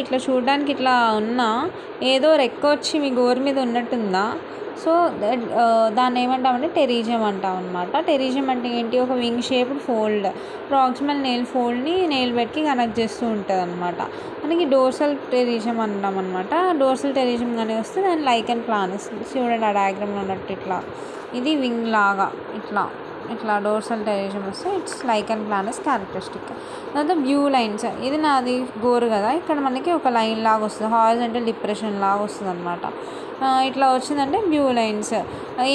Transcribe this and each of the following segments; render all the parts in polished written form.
ఇట్లా చూడడానికి ఇట్లా ఉన్నా ఏదో రెక్క వచ్చి మీ గోరు మీద ఉన్నట్టుందా? సో దాన్ని ఏమంటామంటే టెరీజియం అంటాం అనమాట. టెరీజియం అంటే ఏంటి? ఒక wing shaped fold proximal nail ఫోల్డ్ని నెయిల్ బెడ్కి కనెక్ట్ చేస్తూ ఉంటుంది అనమాట. మనకి డోర్సల్ టెరీజియం అంటాం అనమాట. డోర్సల్ టెరీజియం కానీ వస్తే దాన్ని లైకెన్ ప్లానస్ చూడండి ఆ డయాగ్రామ్లో ఉన్నట్టు ఇట్లా ఇది వింగ్ లాగా ఇట్లా డోర్సల్ టెరీజియం వస్తే ఇట్స్ లైకెన్ ప్లానస్ క్యారెక్టరిస్టిక్. తర్వాత బ్యూ లైన్స్, ఇది నాది గోరు కదా, ఇక్కడ మనకి ఒక లైన్ లాగా వస్తుంది, హారిజాంటల్ డిప్రెషన్ లాగా వస్తుంది అనమాట. ఇట్లా వచ్చిందంటే బ్యూ లైన్స్.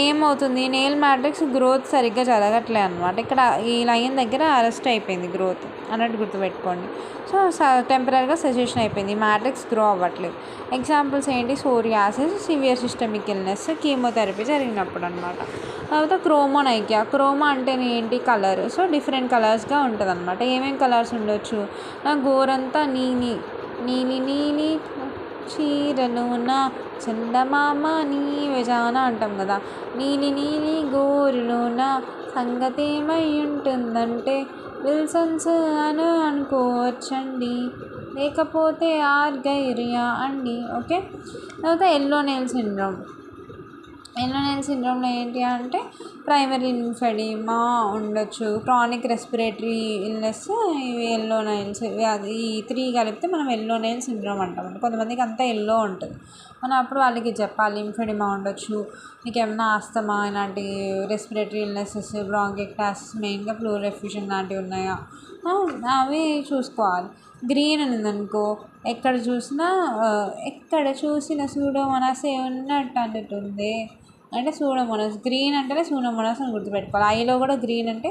ఏమవుతుంది? నెయిల్ మ్యాట్రిక్స్ గ్రోత్ సరిగ్గా జరగట్లే అనమాట. ఇక్కడ ఈ లైన్ దగ్గర అరెస్ట్ అయిపోయింది గ్రోత్ అన్నట్టు గుర్తుపెట్టుకోండి. సో టెంపరీగా సెసేషన్ అయిపోయింది, మ్యాట్రిక్స్ గ్రో అవ్వట్లేదు. ఎగ్జాంపుల్స్ ఏంటి? Psoriasis, severe systemic illness, chemotherapy జరిగినప్పుడు అనమాట. తర్వాత క్రోమోనైకియా. క్రోమా అంటే ఏంటి? కలర్. సో డిఫరెంట్ కలర్స్గా ఉంటుంది అనమాట. ఏమేమి కలర్స్ ఉండొచ్చు? గోరంతా నీలి చీరలోన చందమామ నీవెజాన అంటాం కదా. నీలి గోరులోన సంగతేమై ఉంటుందంటే విల్సన్స్ అని అనుకోవచ్చండి, లేకపోతే ఆర్గైరియా అండి. ఓకే. తర్వాత yellow nail syndrome. Yellow nail సిండ్రోమ్లో ఏంటి అంటే ప్రైమరీ లింఫెడిమా ఉండొచ్చు, క్రానిక్ రెస్పిరేటరీ ఇల్నెస్, ఇవి ఎల్లో నెయిల్స్, అది ఈ 3 కలిపితే మనం ఎల్లో నెయిల్ సిండ్రోమ్ అంటాం. కొంతమందికి అంతా ఎల్లో ఉంటుంది, మనం అప్పుడు వాళ్ళకి చెప్పాలి లింఫెడిమా ఉండొచ్చు, మీకు ఏమన్నా ఆస్తమా ఇలాంటి రెస్పిరేటరీ ఇల్నెసెస్, బ్రాంకిక్టాసిస్, మెయిన్గా ప్లూరల్ ఎఫ్యూషన్ లాంటివి ఉన్నాయా అవి చూసుకోవాలి. గ్రీన్ ఉందనుకో, ఎక్కడ చూసినా సూడోమోనాసే ఉన్నట్టు అంటుంది అంటే సూడోమోనాస్. గ్రీన్ అంటేనే సూడోమోనాస్ అని గుర్తుపెట్టుకోవాలి. ఐలో కూడా గ్రీన్ అంటే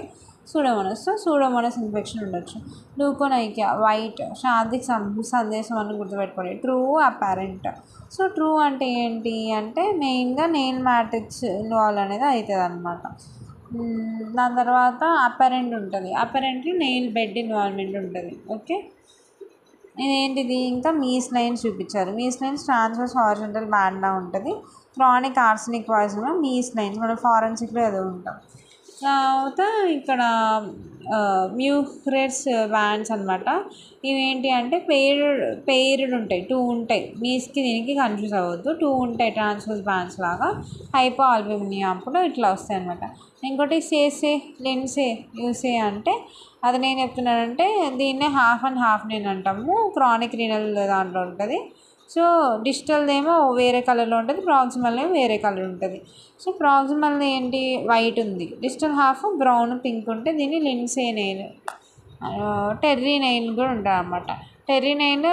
సూడోమోనాస్. సో సూడోమోనాస్ ఇన్ఫెక్షన్ ఉండొచ్చు. లూకోనైకియా వైట్, శాంతికి సందేశం అని గుర్తుపెట్టుకోండి. True apparent. సో ట్రూ అంటే ఏంటి అంటే మెయిన్గా నెయిల్ మ్యాట్రిక్స్ ఇన్వాల్వ్ అనేది అవుతుంది అనమాట. దాని తర్వాత అపారెంట్ ఉంటుంది. అపారెంట్లీ నెయిల్ బెడ్ ఇన్వాల్వ్మెంట్ ఉంటుంది. ఓకే. ఇదేంటిది? ఇంకా మీస్ లైన్స్ చూపించారు. మీస్ లైన్స్ ట్రాన్స్వర్స్ హారిజాంటల్ బ్యాండ్లా ఉంటుంది. క్రానిక్ ఆర్సెనిక్ పాయిజన్లో మీస్ లైన్స్ మనం ఫారెన్సిక్లో ఏదో ఉంటాం. తర్వాత ఇక్కడ మ్యూక్రెట్స్ బ్యాండ్స్ అనమాట. ఇవేంటి అంటే పెయిర్డ్ ఉంటాయి, 2 ఉంటాయి. మీస్కి దీనికి కన్ఫ్యూజ్ అవ్వద్దు, 2 ఉంటాయి ట్రాన్స్వర్స్ బ్యాండ్స్ లాగా. హైపో ఆల్బ్యూమినియా అప్పుడు ఇట్లా వస్తాయి అనమాట. ఇంకోటి సేసే లెన్సే యూసే అంటే అది నేను చెప్తున్నానంటే దీన్నే హాఫ్ అండ్ హాఫ్ నేను అంటాము. క్రానిక్ రీనల్ దాంట్లో ఉంటుంది. సో డిజిటల్దేమో వేరే కలర్లో ఉంటుంది, ప్రాక్సిమల్ ఏమో వేరే కలర్ ఉంటుంది. సో ప్రాక్సిమల్ ఏంటి? వైట్ ఉంది, డిజిటల్ హాఫ్ బ్రౌన్ పింక్ ఉంటే దీన్ని లిన్సే నెయిల్, టెర్రీ నెయిల్ కూడా ఉంటుంది అన్నమాట. Terry nail